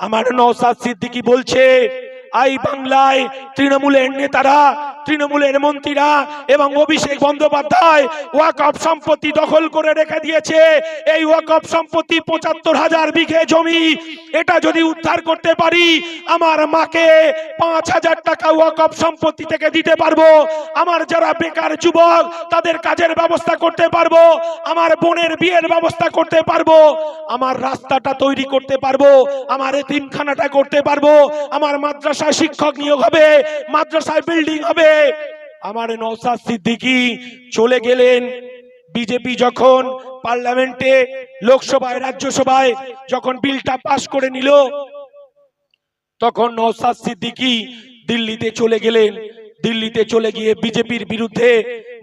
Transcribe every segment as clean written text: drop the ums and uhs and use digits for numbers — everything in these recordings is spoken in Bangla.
আমার নওশাদ সিদ্দিকী বলছে এই বাংলায় তৃণমূলের নেতারা, তৃণমূলের মন্ত্রীরা এবং অভিষেক বন্দ্যোপাধ্যায় ওয়াকফ সম্পত্তি দখল করে রেখে দিয়েছে। এই ওয়াকফ সম্পত্তি ৭৫,০০০ বিঘে জমি, এটা যদি উদ্ধার করতে পারি আমার মাকে ৫,০০০ টাকা ওয়াকফ সম্পত্তি থেকে দিতে পারবো। আমার যারা বেকার যুবক তাদের কাজের ব্যবস্থা করতে পারবো, আমার বোনের বিয়ের ব্যবস্থা করতে পারবো, আমার রাস্তাটা তৈরি করতে পারবো, আমার এতিমখানাটা করতে পারবো, আমার মাদ্রাসা শিক্ষক নিয়োগ হবে, মাদ্রাসায় বিল্ডিং হবে। আমার নওশাদ সিদ্দিকী চলে গেলেন। বিজেপি যখন পার্লামেন্টে, লোকসভায়, রাজ্যসভায় যখন বিলটা পাশ করে নিল, তখন নওশাদ সিদ্দিকী দিল্লিতে চলে গেলেন। দিল্লিতে চলে গিয়ে বিজেপির বিরুদ্ধে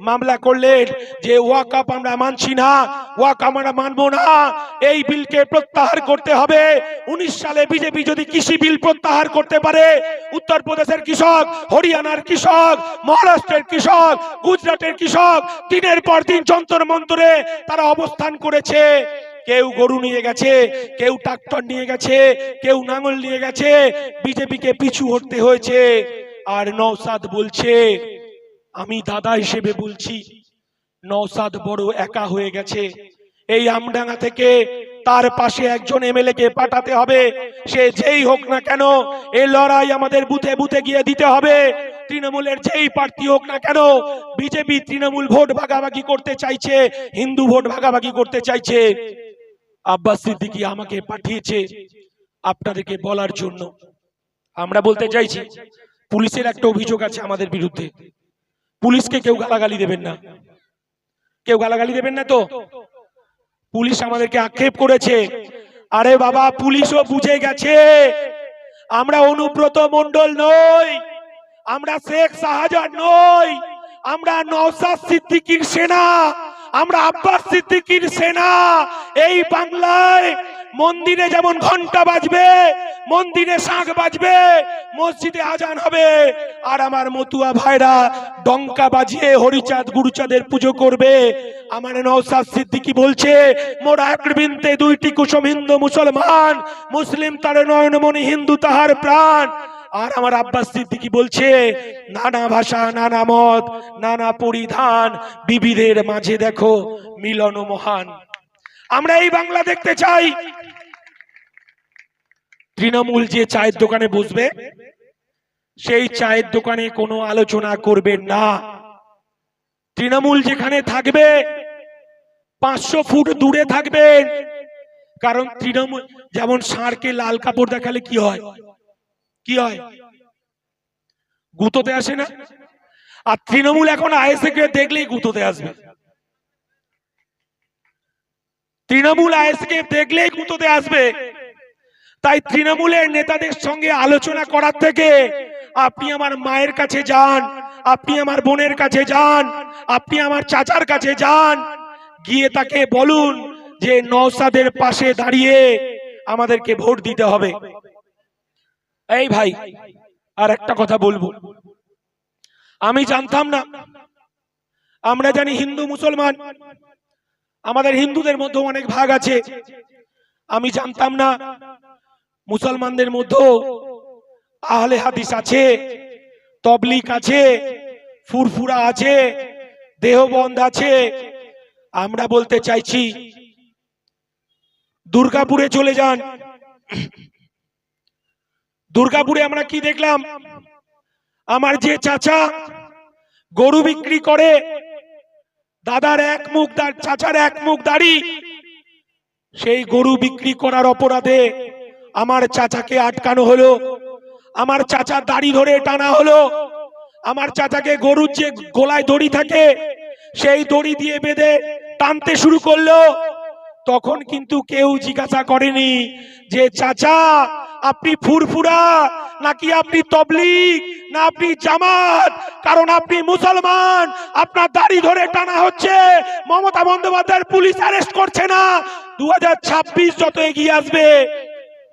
মামলা করলেন যে ওয়াকফ আমরা মানছি না, ওয়াকফ আমরা মানবো না, এই বিলকে প্রত্যাহার করতে হবে। 19 সালে বিজেপি যদি কৃষি বিল প্রত্যাহার করতে পারে, উত্তরপ্রদেশের কৃষক, হরিয়ানার কৃষক, মহারাষ্ট্রের কৃষক, গুজরাটের কৃষক দিনের পর দিন যন্তর মন্তরে তারা অবস্থান করেছে। কেউ গরু নিয়ে গেছে, কেউ ট্রাক্টর নিয়ে গেছে, কেউ নাঙল নিয়ে গেছে, বিজেপিকে পিছু হটতে হয়েছে। আর নওশাদ বলছে, আমি দাদা হিসেবে বলছি, নওশাদ বড় একা হয়ে গেছে। এই আমডাঙ্গা থেকে তার পাশে একজন এমএলএ কে পাঠাতে হবে, সে যেই হোক না কেন। এই লড়াই আমাদের বুথে বুথে গিয়ে দিতে হবে। তৃণমূলের যেই প্রার্থী হোক না কেন, বিজেপি তৃণমূল ভোট ভাগাভাগি করতে চাইছে, হিন্দু ভোট ভাগাভাগি করতে চাইছে। আব্বাস সিদ্দিকী আমাকে পাঠিয়েছে আপনাদেরকে বলার জন্য। আমরা বলতে চাইছি, পুলিশের একটা অভিযোগ আছে আমাদের বিরুদ্ধে। পুলিশকে কেউ গালাগালি দেবেন না, কেউ গালাগালি দেবেন না তো। পুলিশ আমাদেরকে আক্ষেপ করেছে, আরে বাবা পুলিশও বুঝে গেছে আমরা অনুব্রত মণ্ডল নই, আমরা শেখ শাহজাহান নই, আমরা নওশাদ সিদ্দিকীর সেনা, আমরা আব্বাস সিদ্দিকীর সেনা। এই বাংলায় মন্দিরে যেমন ঘন্টা বাজবে, মন্দিরে শাঁখ বাজবে, মসজিদে আজান হবে, আর আমার মতুয়া ভাইরা ডঙ্কা বাজিয়ে হরিচাঁদ গুরুচাঁদের পুজো করবে। আমার নওশাদ সিদ্দিকী বলছে, মোরা এক বৃন্তে দুইটি কুসুম, হিন্দু মুসলমান, মুসলিম তার নয়নমণি, হিন্দু তাহার প্রাণ। আর আমার আব্বাস সিদ্দিকী বলছে, নানা ভাষা, নানা মত, নানা পরিধান, বিবিধের মাঝে দেখো মিলন মহান। আমরা এই বাংলা দেখতে চাই। তৃণমূল যে চায়ের দোকানে বসবে, সেই চায়ের দোকানে কোনো আলোচনা করবেন না। তৃণমূল যেখানে থাকবে 500 ফুট দূরে থাকবেন। কারণ তৃণমূল যেমন ষাঁড়কে লাল কাপড় দেখালে কি হয়, কি হয়, গুঁতোতে আসে না? আর তৃণমূল এখন আইএসএ কে দেখলেই গুঁতোতে আসবে। তৃণমূল আইএসএ কে দেখলেই গুঁতোতে আসবে। তাই তৃণমূলের নেতাদের সঙ্গে আলোচনা করার থেকে আপনি আমার মায়ের কাছে যান, আপনি আমার বোনের কাছে যান, আপনি আমার চাচার কাছে যান, গিয়ে তাকে বলুন যে নওশাদের পাশে দাঁড়িয়ে আমাদেরকে ভোট দিতে হবে। এই ভাই আর একটা কথা বলবো, আমি জানতাম না, আমরা জানি হিন্দু মুসলমান, আমাদের হিন্দুদের মধ্যে অনেক ভাগ আছে। আমি জানতাম না মুসলমানদের মধ্যে আহলে হাদিস আছে, তবলিগ আছে, ফুরফুরা আছে, দেহবন্দ আছে। আমরা বলতে চাইছি, দুর্গাপুরে চলে যান। দুর্গাপুরে আমরা কি দেখলাম, আমার যে চাচা গরু বিক্রি করে, দাদার এক মুখ, চাচার এক মুখ দাড়ি, সেই গরু বিক্রি করার অপরাধে আমার চাচাকে আটকানো হলো, আমার চাচার দাড়ি ধরে টানা হলো, আমার চাচাকে গরুর যে গলায় দড়ি থাকে সেই দড়ি দিয়ে বেঁধে টানতে শুরু করলো। তখন কিন্তু কেউ জিজ্ঞাসা করেনি যে চাচা আপনি ফুরফুরা নাকি আপনি তবলিগ না আপনি জামাত, কারণ আপনি মুসলমান, আপনার দাড়ি ধরে টানা হচ্ছে, মমতা বন্দ্যোপাধ্যায়ের পুলিশ অ্যারেস্ট করছে না। 2026 যত এগিয়ে আসবে,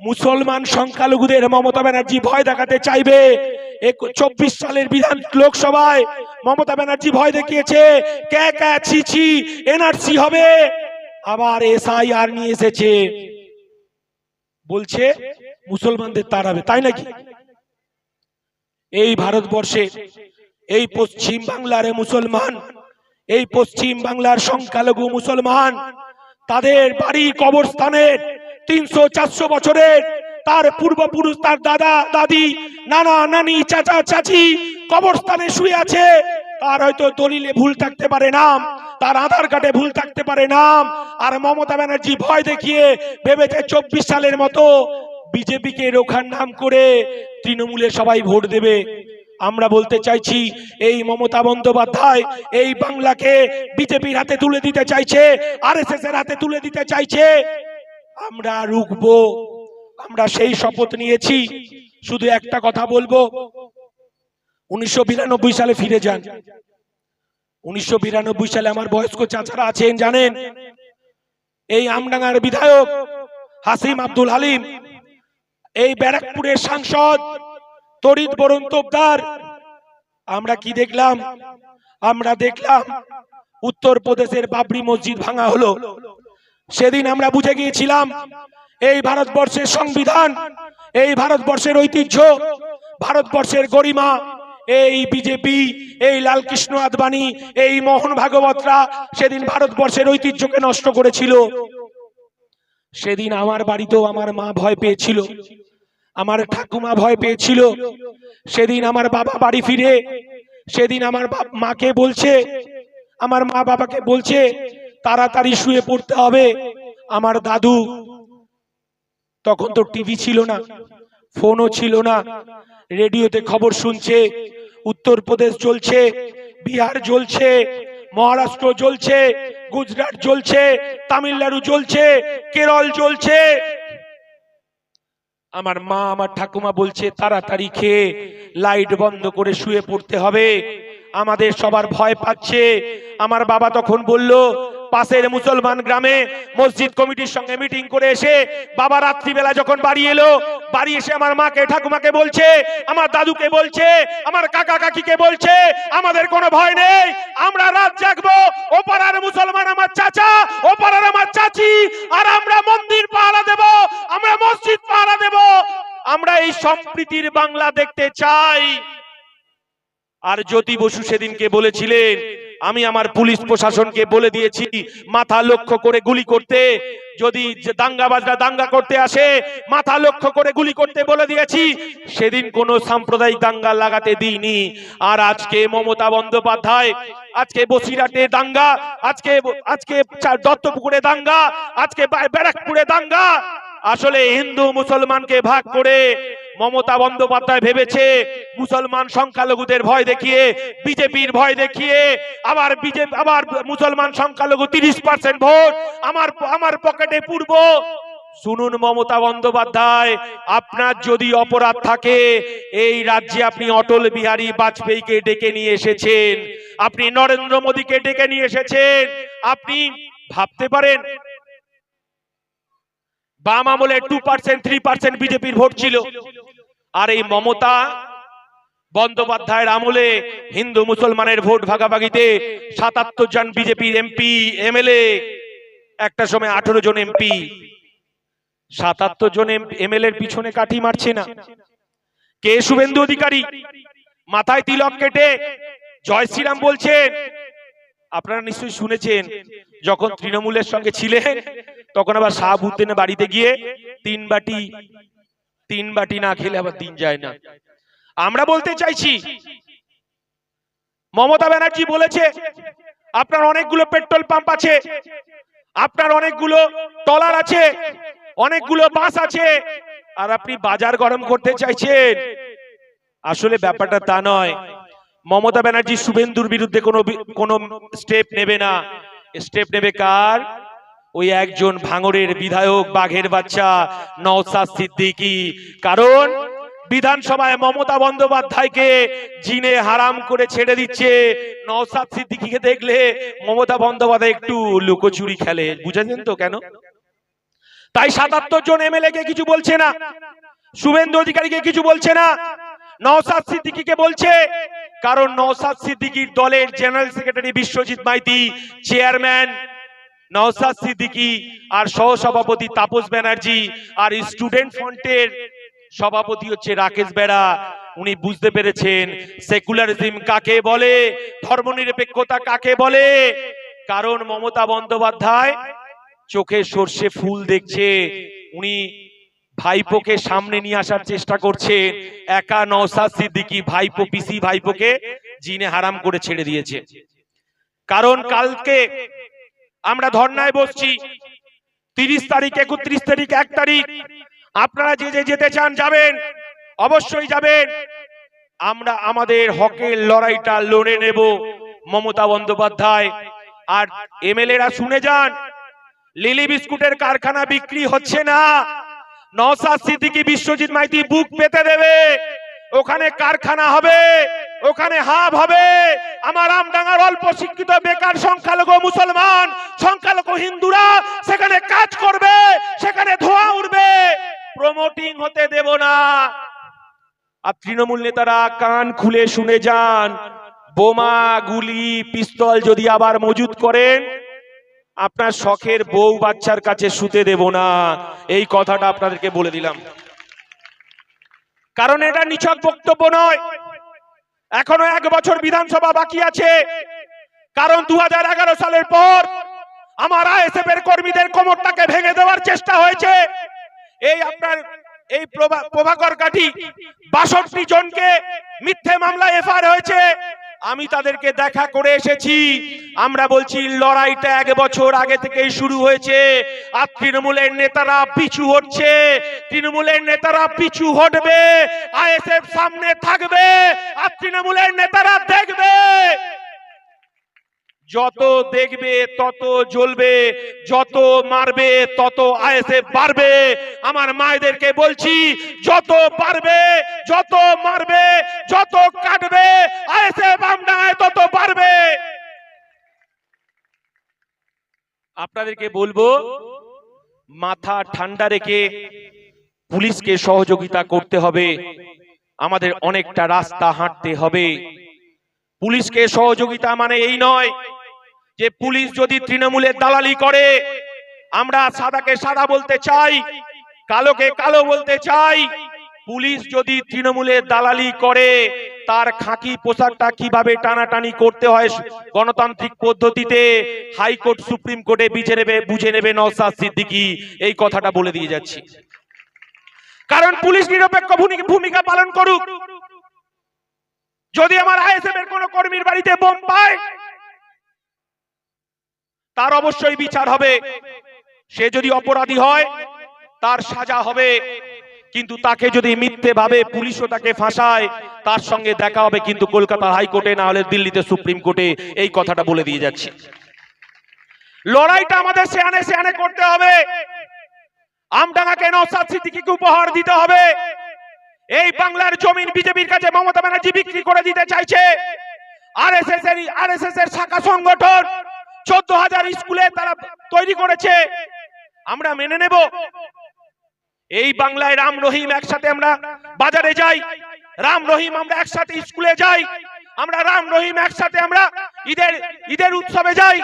মুসলমান সংখ্যালঘুদের মমতা ব্যানার্জি ভয় দেখাতে চাইবে। 24 সালের বিধান লোকসভায় মমতা ব্যানার্জি ভয় দেখিয়েছে, কে ছিছি এনআরসি হবে, আবার এসআইআর নিয়ে এসেছে। বলছে মুসলমানদের তাড়াবে, তাই নাকি? এই ভারতবর্ষে এই পশ্চিম বাংলার মুসলমান, এই পশ্চিম বাংলার সংখ্যালঘু মুসলমান, তাদের বাড়ি কবরস্থানের 300-400 বছরের তার পূর্বপুরুষ, তার দাদা দাদি, নানা নানি, চাচা চাচি কবরস্থানে শুয়ে আছে। তার হয়তো দলিলে ভুল থাকতে পারে নাম, তার আধার কার্ডে ভুল থাকতে পারে নাম, আর মমতা ব্যানার্জি ভয় দেখিয়ে ভেবেছে 24 সালের মতো বিজেপিকে রোখার নাম করে তৃণমূলে সবাই ভোট দেবে। আমরা বলতে চাইছি, এই মমতা বন্দ্যোপাধ্যায় এই বাংলাকে বিজেপির হাতে তুলে দিতে চাইছে, আরএসএস এর হাতে তুলে দিতে চাইছে। আমরা রুখবো, আমরা সেই শপথ নিয়েছি। শুধু একটা কথা বলবো, 1992 সালে ফিরে যান। 1992 সালে আমার বয়স্ক চাচারা আছেন, জানেন, এই আমডাঙ্গার বিধায়ক হাসিম আব্দুল হালিম, এই ব্যারাকপুরের সাংসদ তরিত বরণ তোপদার। আমরা কি দেখলাম? আমরা দেখলাম উত্তরপ্রদেশের বাবরি মসজিদ ভাঙা হলো। সেদিন আমরা বুঝে গিয়েছিলাম এই ভারতবর্ষের সংবিধান, এই ভারতবর্ষের ঐতিহ্য, ভারতবর্ষের গরিমা, এই বিজেপি, এই লালকৃষ্ণ আদবানি, এই মোহন ভাগবতরা সেদিন ভারতবর্ষের ঐতিহ্যকে নষ্ট করেছিল। সেদিন আমার বাড়িতেও আমার মা ভয় পেয়েছিল, আমার ঠাকুমা ভয় পেয়েছিল। সেদিন আমার বাবা বাড়ি ফিরে সেদিন আমার মাকে বলছে, আমার মা বাবাকে বলছে তাড়াতাড়ি শুয়ে পড়তে হবে। আমার দাদু, তখন তো টিভি ছিল না, ফোনও ছিল না, রেডিওতে খবর শুনছে উত্তরপ্রদেশ জ্বলছে, বিহার জ্বলছে, মহারাষ্ট্র জ্বলছে, গুজরাট জ্বলছে, তামিলনাড়ু জ্বলছে, কেরল জ্বলছে। আমার মা, আমার ঠাকুমা বলছে তাড়াতাড়ি খেয়ে লাইট বন্ধ করে শুয়ে পড়তে হবে। আমাদের সবার ভয় পাচ্ছে। আমার বাবা তখন বলল, পাশের মুসলমান গ্রামে মসজিদ কমিটির সঙ্গে মিটিং করে এসে বাবা রাত্রিবেলা যখন বাড়ি এলো, বাড়ি এসে আমার মাকে ঠাকুমাকে বলছে, আমার দাদুকে বলছে, আমার কাকা কাকিকে বলছে, আমাদের কোনো ভয় নেই, আমরা রাত জাগবো। ও পাড়ার মুসলমান আমার চাচা, ও পাড়ার আমার চাচি, আর আমরা মন্দির পাহারা দেব, আমরা মসজিদ পাহারা দেব। আমরা এই সম্প্রীতির বাংলা দেখতে চাই। আর জ্যোতি বসু সেদিনকে বলেছিলেন, আমি আমার পুলিশ প্রশাসনকে বলে দিয়েছি মাথা লক্ষ্য করে গুলি করতে, যদি দাঙ্গাবাজরা দাঙ্গা করতে আসে মাথা লক্ষ্য করে গুলি করতে বলে দিয়েছি। সেদিন কোনো সাম্প্রদায়িক দাঙ্গা লাগাতে দিইনি। আর আজকে মমতা বন্দ্যোপাধ্যায়, আজকে বসিরহাটে দাঙ্গা, আজকে দত্তপুকুরে দাঙ্গা, আজকে ব্যারাকপুরে দাঙ্গা। আসলে হিন্দু মুসলমানকে ভাগ করে মমতা বন্দ্যোপাধ্যায় ভেবেছে মুসলমান সংখ্যালঘুদের ভয় দেখিয়ে, বিজেপির ভয় দেখিয়ে, আবার মুসলমান সংখ্যালঘু 30% ভোট আমার পকেটে পূর্ব। শুনুন মমতা বন্দ্যোপাধ্যায়, আপনার যদি অপরাধ থাকে, এই রাজ্যে আপনি অটল বিহারী বাজপেয়ীকে ডেকে নিয়ে এসেছেন, আপনি নরেন্দ্র মোদীকে ডেকে নিয়ে এসেছেন। আপনি ভাবতে পারেন বাম আমলে 2% 3% বিজেপির ভোট ছিল, আর এই মমতা বন্দ্যোপাধ্যায়ের আমলে হিন্দু মুসলমানের ভোট ভাগাভাগিতে 77 জন বিজেপির এমপি এমএলএ, একটা সময় 18 জন এমপি। 77 জন এমএলএর পিছনে কাঠি মারছে না কে? শুভেন্দু অধিকারী মাথায় তিলক কেটে জয় শ্রীরাম বলছেন। আপনারা নিশ্চয়ই শুনেছেন, যখন তৃণমূলের সঙ্গে ছিলেন তখন আবার শাহাবুদ্দিনের বাড়িতে গিয়ে তিন বাটি না খেলে আবার দিন যায় না। আমরা বলতে চাইছি, মমতা ব্যানার্জি বলেছে আপনার অনেকগুলো পেট্রোল পাম্প আছে, আপনার অনেকগুলো ট্রলার আছে, অনেকগুলো বাস আছে, আর আপনি বাজার গরম করতে চাইছেন। আসলে ব্যাপারটা তা নয়। মমতা ব্যানার্জি শুভেন্দুর বিরুদ্ধে কোনো স্টেপ নেবে না। স্টেপ নেবে কার? ওই একজন ভাঙড়ের বিধায়ক, বাঘের বাচ্চা নওশাদ সিদ্দিকী। কারণ বিধানসভায় মমতা বন্দ্যোপাধ্যায়কে জিনে হারাম করে ছেড়ে দিচ্ছে। নওশাদ সিদ্দিকীকে দেখলে মমতা বন্দ্যোপাধ্যায় একটু লুকোচুরি খেলে, বুঝেছেন তো কেন? তাই 77 জন এমএলএ কে কিছু বলছে না, শুভেন্দু অধিকারীকে কিছু বলছে না, নওশাদ সিদ্দিকীকে বলছে। কারণ নওশাদ সিদ্দিকীর দলের general secretary Biswajit Maiti, chairman Naushad Siddiqui আর সহসভাপতি তাপস ব্যানার্জি আর স্টুডেন্ট ফ্রন্টের সভাপতি হচ্ছে রাকেশ বেড়া। উনি বুঝতে পেরেছেন সেকুলারিজম কাকে বলে, ধর্মনিরপেক্ষতা কাকে বলে। কারণ মমতা বন্দ্যোপাধ্যায় চোখে সর্ষে ফুল দেখছে, উনি ভাইপোকে সামনে নিয়ে আসার চেষ্টা করছে। একা নওশাদ সিদ্দিকী ভাইপো পিসি ভাইপোকে জিনে হারাম করে ছেড়ে দিয়েছে। কারণ কালকে আমরা ধর্নায় বসছি, 30 তারিখ, 31 তারিখ, 1 তারিখ আপনারা যে যে যেতে চান যাবেন, অবশ্যই যাবেন। আমরা আমাদের হকের লড়াইটা লড়ে নেব। মমতা বন্দ্যোপাধ্যায় আর এমএলএরা শুনে যান, লিলি বিস্কুটের কারখানা বিক্রি হচ্ছে না। নওশাদ সিদ্দিকী, বিশ্বজিৎ মাইতি বুক পেতে দেবে, ওখানে কারখানা হবে, ওখানে হাব হবে। আমার আমডাঙ্গার অল্প শিক্ষিত বেকার সংখ্যালঘু মুসলমান, সংখ্যালঘু হিন্দুরা সেখানে কাজ করবে, সেখানে ধোঁয়া উঠবে। প্রমোটিং হতে দেব না। আর তৃণমূল নেতারা কান খুলে শুনে যান, বোমা, গুলি, পিস্তল যদি আবার মজুদ করেন, আপনার শখের বউ বাচ্চার কাছে শুতে দেব না। এই কথাটা আপনাদেরকে বলে দিলাম। কারণ এটা নিছক বক্তব্য নয়, এখনো 1 বছর বিধানসভা বাকি আছে। কারণ 2011 সালের পর আমার আইএসএফ এর কর্মীদের কোমরটাকে ভেঙে দেওয়ার চেষ্টা হয়েছে। এই আপনার এই প্রভাকর কাঠি 62 জনকে মিথ্যে মামলায় এফআইআর হয়েছে। আমি তাদেরকে দেখা করে এসেছি। আমরা বলছি লড়াইটা 1 বছর আগে থেকেই শুরু হয়েছে। আর তৃণমূলের নেতারা পিছু হটছে, তৃণমূলের নেতারা পিছু হটবে। আইএসএফ সামনে থাকবে আর তৃণমূলের নেতারা দেখবে। যত দেখবে তত জ্বলবে, যত মারবে তত আইএসএফ বাড়বে। আমার মায়েদেরকে বলছি, যত পারবে, যত মারবে, যত কাটবে আইএসএফ আমডাঙ্গায় তত বাড়বে। আপনাদেরকে বলবো, মাথা ঠান্ডা রেখে পুলিশকে সহযোগিতা করতে হবে। আমাদের অনেকটা রাস্তা হাঁটতে হবে। পুলিশকে সহযোগিতা মানে এই নয় যে পুলিশ যদি তৃণমূলের দালালি করে, আমরা সাদাকে সাদা বলতে চাই, কালোকে কালো বলতে চাই। পুলিশ যদি তৃণমূলের দালালি করে, তার খাকি পোশাকটা কিভাবে টানাটানি করতে হয় গণতান্ত্রিক পদ্ধতিতে, হাইকোর্ট সুপ্রিম কোর্টে বুঝে নেবে নওশাদ সিদ্দিকী। এই কথাটা বলে দিয়ে যাচ্ছি। কারণ পুলিশ নিরপেক্ষ ভূমিকা পালন করুক। যদি আমার আইএসএফ এর কোন কর্মীর বাড়িতে বোম পায়, তার অবশ্যই বিচার হবে। সে যদি অপরাধী হয় তার সাজা হবে। কিন্তু তাকে যদি মিথ্যে ভাবে পুলিশও তাকে ফাঁসায়, তার সঙ্গে দেখা হবে কিন্তু কলকাতা হাইকোর্টে, না হলে দিল্লিতে সুপ্রিম কোর্টে। এই কথাটা বলে দিয়ে যাচ্ছি। লড়াইটা আমাদের সেয়ানে সেয়ানে করতে হবে। আমডাঙ্গাকে নওশাদ সিদ্দিকীকে উপহার দিতে হবে। এই বাংলার জমিন বিজেপির কাছে মমতা ব্যানার্জি বিক্রি করে দিতে চাইছে। আরএসএস এর শাখা সংগঠন 14,000 স্কুলে তারা তৈরি করেছে, আমরা মেনে নেব। এই বাংলায় রাম রহিম একসাথে আমরা বাজারে যাই, রাম রহিম আমরা একসাথে স্কুলে যাই, আমরা রাম রহিম একসাথে আমরা ঈদের উৎসবে যাই,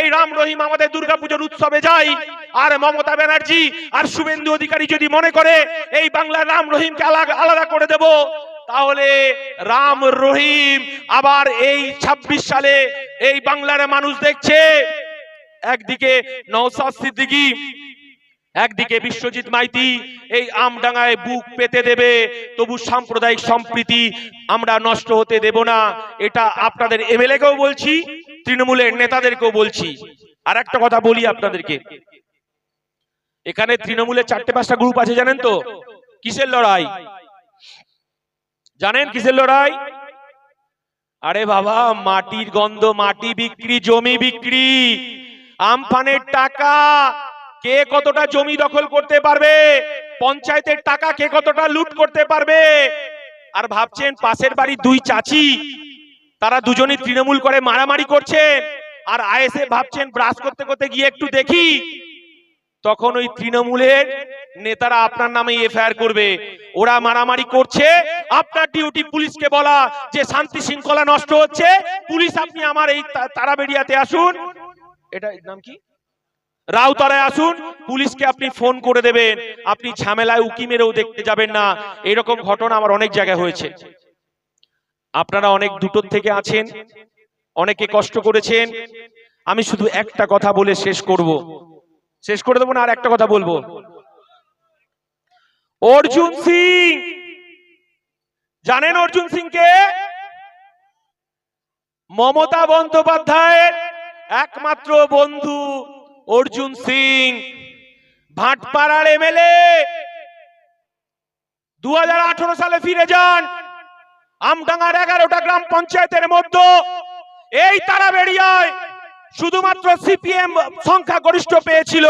এই রাম রহিম আমাদের দুর্গাপূজার উৎসবে যাই। আর মমতা ব্যানার্জি আর শুভেন্দু অধিকারী যদি মনে করে এই বাংলার রাম রহিমকে আলাদা করে দেব, তাহলে রাম রহিম আবার এই 26 সালে এই বাংলার মানুষ দেখছে, একদিকে নওশাদ সিদ্দিকী, একদিকে বিশ্বজিৎ মাইতি এই আমডাঙ্গায় বুক পেতে দেবে। তবু সাম্প্রদায়িক সম্প্রীতি আমরা নষ্ট হতে দেব না। এটা আপনাদের এমএলএ কেও বলছি, তৃণমূলের নেতাদেরকেও বলছি। আর একটা কথা বলি আপনাদেরকে, এখানে তৃণমূলের 4-5টা গ্রুপ আছে, জানেন তো? কিসের লড়াই জানেন? কিসের লড়াই? আরে বাবা, মাটির গন্ধ, মাটি বিক্রি, জমি বিক্রি, আমফানের টাকা, কে কতটা জমি দখল করতে পারবে, পঞ্চায়েতের টাকা কে কতটা লুট করতে পারবে। আর ভাবছেন পাশের বাড়ির 2 চাচি, তারা দুজনেই তৃণমূল করে মারামারি করছে, আর আইএসএফ ভাবছেন ব্রাশ করতে করতে গিয়ে একটু দেখি, তখন ওই তৃণমূলের নেতারা আপনার নামে এফআইআর করবে। ওরা মারামারি করছে, আপনার ডিউটি পুলিশকে বলা যে শান্তি শৃঙ্খলা নষ্ট হচ্ছে, পুলিশ আপনি আমার এই তারাবেড়িয়াতে আসুন। এটা নাম কি? রাউতারায় আসুন, পুলিশকে আপনি ফোন করে দেবেন, আপনি ঝামেলায় উকি মেরেও দেখতে যাবেন না। এরকম ঘটনা আমার অনেক জায়গায় হয়েছে। আপনারা অনেক দুটোর থেকে আছেন, অনেকে কষ্ট করেছেন। আমি শুধু একটা কথা বলে শেষ করে দেবো না, আর একটা কথা বলবো। অর্জুন সিং, জানেন অর্জুন সিংকে? মমতা বন্দ্যোপাধ্যায়ের একমাত্র বন্ধু অর্জুন সিং, ভাটপাড়ার এমএলএ। 2018 সালে ফিরে যান, আমডাঙ্গার 11টা গ্রাম পঞ্চায়েতের মধ্যে এই তারাবেড়িয়ায় শুধুমাত্র সিপিএম সংখ্যাগরিষ্ঠ পেয়েছিল।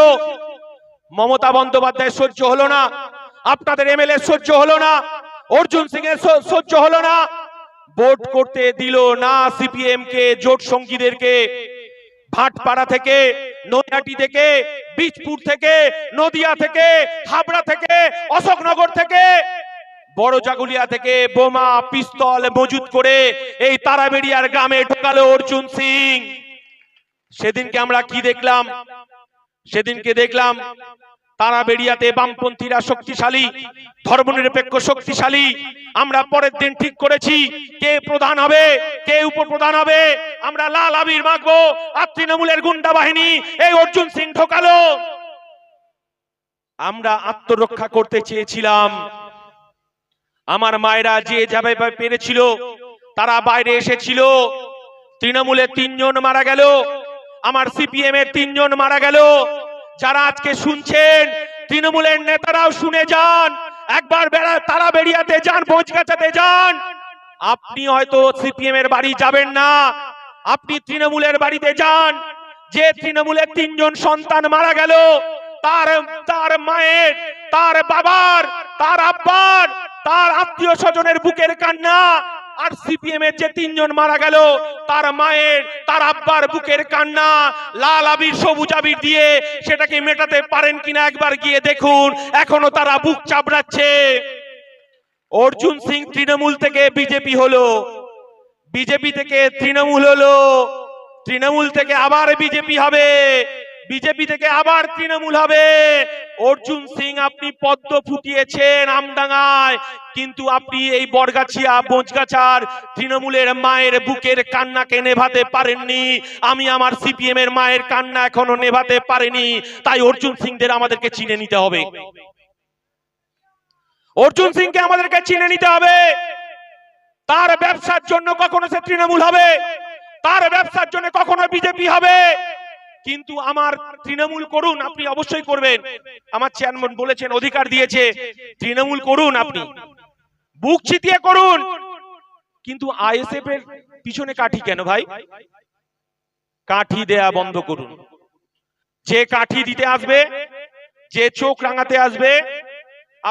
মমতা বন্দ্যোপাধ্যায় সহ্য হলো না, আপনাদের এমএলএ সহ্য হলো না, অর্জুন সিং এর সহ্য হলো না, ভোট করতে দিল না সিপিএম কে, জোট সঙ্গীদেরকে। ভাটপাড়া থেকে, নৈহাটি থেকে, বীজপুর থেকে, নদিয়া থেকে, হাবড়া থেকে, অশোকনগর থেকে, বড় জাগুলিয়া থেকে বোমা পিস্তল মজুত করে এই তারাবেড়িয়ার গ্রামে ঢোকালো অর্জুন সিং। সেদিনকে আমরা কি দেখলাম? সেদিনকে দেখলাম তারাবেড়িয়াতে বামপন্থীরা শক্তিশালী, ধর্মনিরপেক্ষ শক্তিশালী। আমরা পরের দিন ঠিক করেছি কে প্রধান হবে, কে উপপ্রধান হবে, আমরা লাল আবির মাখবো। আর তৃণমূলের গুন্ডা বাহিনী এই অর্জুন সিং ঢোকালো। আমরা আত্মরক্ষা করতে চেয়েছিলাম, আমার মায়েরা যে যাবে পেরেছিল তারা বাইরে এসেছিল। তৃণমূলের 3 জন মারা গেল, আমার সিপিএম এর 3 জন মারা গেল। যারা আজকে শুনছেন, তৃণমূলের নেতারাও শুনে যান, একবার তারাবেড়িয়াতে যান, বজগাছাতে যান। আপনি হয়তো সিপিএম এর বাড়ি যাবেন না, আপনি তৃণমূলের বাড়িতে যান। যে তৃণমূলের 3 জন সন্তান মারা গেল, তার মায়ের, তার বাবার, তার আব্বার, তার আত্মীয় স্বজনের বুকের কান্না। আর সিপিএম এর যে 3 জন মারা গেল, তার মায়ের, তার আব্বার বুকের কান্না লাল আবির সবুজ আবির দিয়ে সেটাকে মেটাতে পারেন কিনা একবার গিয়ে দেখুন। এখনো তারা বুক চাপড়াচ্ছে। অর্জুন সিং তৃণমূল থেকে বিজেপি হলো, বিজেপি থেকে তৃণমূল হলো, তৃণমূল থেকে আবার বিজেপি হবে, বিজেপি থেকে আবার তৃণমূল হবে। অর্জুন সিং, আপনি পদ্ম ফুটিয়েছেন আমডাঙ্গায়, কিন্তু আপনি এই বরগাছিয়া বজগাছার তৃণমূলের মায়ের বুকের কান্নাকে নেভাতে পারেননি। আমি আমার সিপিএম এর মায়ের কান্না এখনো নেভাতে পারিনি। তাই অর্জুন সিংদের আমাদেরকে চিনে নিতে হবে, অর্জুন সিংকে আমাদেরকে চিনে নিতে হবে। তার ব্যবসার জন্য কখনো সে তৃণমূল হবে, তার ব্যবসার জন্য কখনো বিজেপি হবে, কিন্তু আমার তৃণমূল করুন, আপনি অবশ্যই করবেন। আমার চেয়ারম্যান বলেছেন, অধিকার দিয়েছে, তৃণমূল করুন, আপনি বুক চিতিয়ে করুন, কিন্তু আইএসএফ এর পিছনে কাঠি কেন ভাই? কাঠি দেয়া বন্ধ করুন। যে কাঠি দিতে আসবে, যে চোখ রাঙাতে আসবে,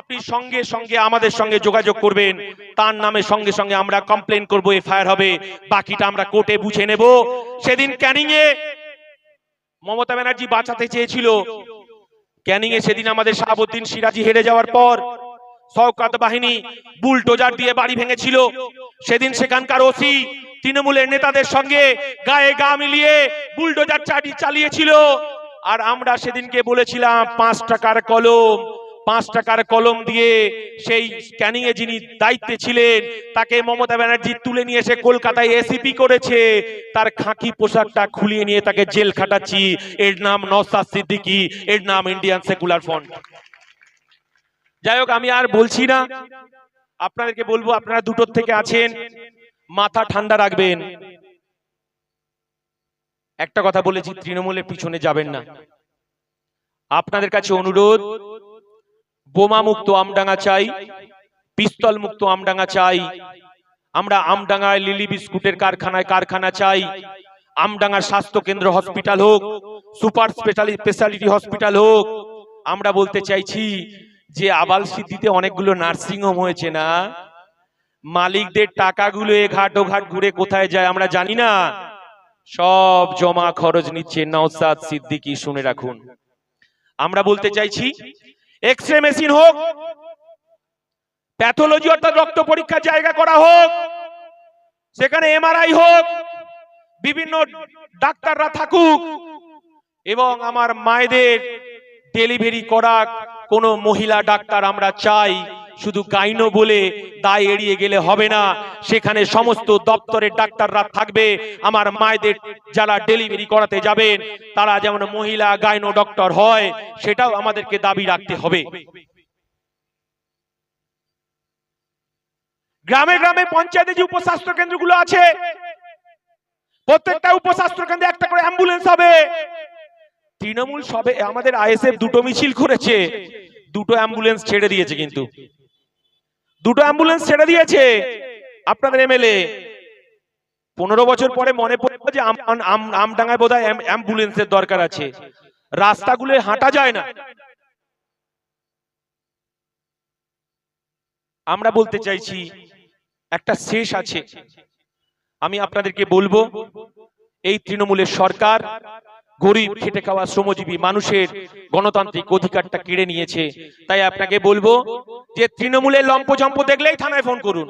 আপনি সঙ্গে সঙ্গে আমাদের সঙ্গে যোগাযোগ করবেন, তার নামে সঙ্গে সঙ্গে আমরা কমপ্লেন করব, এফআইআর হবে, বাকিটা আমরা কোর্টে বুঝে নেব। সেদিন ক্যানিং এ মমতা ব্যানার্জি বাঁচাতে চেয়েছিল, ক্যানিং এ সেদিন আমাদের শাহাবুদ্দিন সিরাজি হেরে যাওয়ার পর শওকত বাহিনী বুলডোজার দিয়ে বাড়ি ভেঙেছিল। সেদিন সেখানকার ওসি তৃণমূলের নেতাদের সঙ্গে গায়ে গা মিলিয়ে বুলডোজার চালিয়েছিল। আর আমরা সেদিনকে বলেছিলাম 5 টাকার কলম, 5 টাকার কলম দিয়ে সেই স্ক্যানিং এ যিনি দায়িত্বে ছিলেন তাকে মমতা ব্যানার্জি তুলে নিয়ে এসে কলকাতায় এসিপি করেছে। তার খাকি পোশাকটা খুলিয়ে নিয়ে তাকে জেল খাটাচ্ছি। এর নাম নওশাদ সিদ্দিকী, এর নাম ইন্ডিয়ান সেকুলার ফ্রন্ট। যাই হোক, আমি আর বলছি না, আপনাদেরকে বলবো, আপনারা দুটোর থেকে আছেন, মাথা ঠান্ডা রাখবেন। একটা কথা বলেছি, তৃণমূলের পিছনে যাবেন না। আপনাদের কাছে অনুরোধ, বোমা মুক্ত আমডাঙ্গা চাই, পিস্তল মুক্ত আমডাঙ্গা চাই। আমরা আমডাঙ্গায় লিলি বিস্কুটের কারখানা চাই, আমডাঙ্গার স্বাস্থ্য কেন্দ্র হসপিটাল হোক, সুপার স্পেশালিটি হসপিটাল হোক। আমরা বলতে চাইছি যে আবাল সিদ্ধিতে অনেকগুলো নার্সিং হোম হয়েছে না, মালিকদের টাকাগুলো এ ঘাট ও ঘাট ঘুরে কোথায় যায় আমরা জানি না, সব জমা খরচ নিচ্ছে নওশাদ সিদ্দিকী। শুনে রাখুন, আমরা বলতে চাইছি এক্সরে মেশিন হোক, প্যাথোলজি অর্থাৎ রক্ত পরীক্ষার জায়গা করা হোক, সেখানে এমআরআই হোক, বিভিন্ন ডাক্তাররা থাকুক, এবং আমার মায়েদের ডেলিভারি করা কোনো মহিলা ডাক্তার আমরা চাই। শুধু গাইনো বলে দায় এড়িয়ে গেলে হবে না, সেখানে সমস্ত দপ্তরের ডাক্তাররা থাকবে। আমার মায়েদের যারা ডেলিভারি করাতে যাবেন তারা যেমন মহিলা গাইনো ডক্টর হয়, সেটাও আমাদেরকে দাবি রাখতে হবে। গ্রামে গ্রামে পঞ্চায়েতে যে উপস্বাস্থ্য কেন্দ্রগুলো আছে, প্রত্যেকটা উপস্বাস্থ্য কেন্দ্রে একটা করে অ্যাম্বুলেন্স হবে। তৃণমূল সবে আমাদের আইএসএফ দুটো মিছিল করেছে, দুটো অ্যাম্বুলেন্স ছেড়ে দিয়েছে, কিন্তু দুটো অ্যাম্বুলেন্স ছেড়ে দিয়েছে। আপনাদের এমএলএ 15 বছর পরে মনে পড়লো যে আমডাঙ্গায় বোধহয় অ্যাম্বুলেন্সের দরকার আছে, রাস্তাগুলো হাঁটা যায় না। আমরা বলতে চাইছি একটা শেষ আছে। আমি আপনাদেরকে বলবো, এই তৃণমূলের সরকার গরিব খেটে খাওয়া শ্রমজীবী মানুষের গণতান্ত্রিক অধিকারটা কেড়ে নিয়েছে। তাই আপনাকে বলবো যে তৃণমূলের লম্পজম্প দেখলেই থানায় ফোন করুন।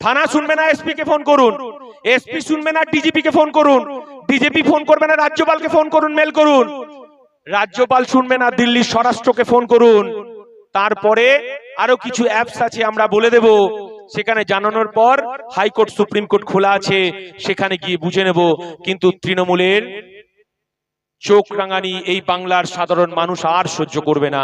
থানা শুনবে না এসপি কে ফোন করুন, এসপি শুনবে না ডিজিপি কে ফোন করুন, ডিজিপি ফোন করবে না রাজ্যপালকে ফোন করুন, মেল করুন, রাজ্যপাল শুনবে না দিল্লির স্বরাষ্ট্রকে ফোন করুন। তারপরে আরো কিছু অ্যাপস আছে আমরা বলে দেব, সেখানে জানানোর পর হাইকোর্ট সুপ্রিম কোর্ট খোলা আছে, সেখানে গিয়ে বুঝে নেব। কিন্তু তৃণমূলের চোখ রাঙানি এই বাংলার সাধারণ মানুষ আর সহ্য করবে না।